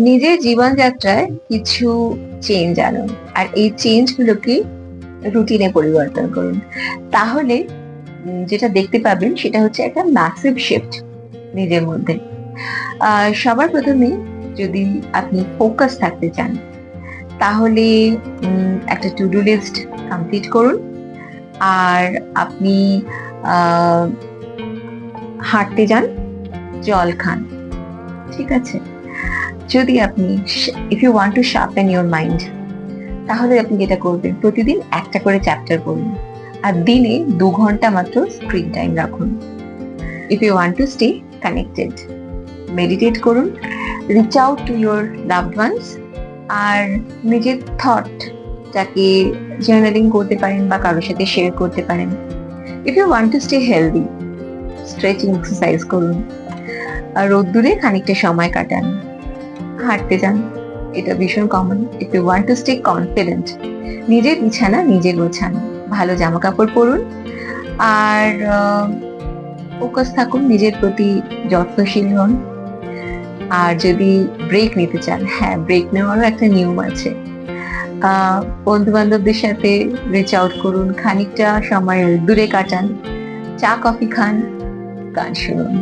নিজের জীবনযাত্রায় কিছু চেঞ্জ আনুন। আর এই চেঞ্জ গুলোকে রুটিনে পরিবর্তন করুন। তাহলে যেটা দেখতে পাবেন সেটা হচ্ছে একটা ম্যাসিভ শিফট নিজের মধ্যে। সবার প্রথমে যদি আপনি ফোকাস থাকতে চান, তাহলে একটা টু ডু লিস্ট কমপ্লিট করুন। আর আপনি আহ, হাঁটতে যান, জল খান, ঠিক আছে? যদি আপনি if you want to sharpen your mind, তাহলে আপনি যেটা করবেন, প্রতিদিন একটা করে চ্যাপ্টার পড়ুন আর দিনে 2 ঘন্টা মাত্র স্ক্রিন টাইম রাখুন। If you want to stay connected, meditate করুন, reach out to your loved ones, আর নিজের থটটাকে জার্নালিং করতে পারেন বা কারোর সাথে শেয়ার করতে পারেন। If you want to stay healthy, stretching exercise করুন, আর রোদ্দুরে খানিকটা সময় কাটান, হাঁটতে যান, এটা ভীষণ common. If you want to stay confident, নিজের বিছানা নিজে গোছান, ভালো জামা কাপড় পরুন, আর ফোকাস থাকুন, নিজের প্রতি যত্নশীল হন। আর যদি ব্রেক নিতে চান, হ্যাঁ, ব্রেক নেওয়ারও একটা নিয়ম আছে। বন্ধু বান্ধবদের সাথে রিচ আউট করুন, খানিকটা সময় দূরে কাটান, চা কফি খান, গান শুনুন।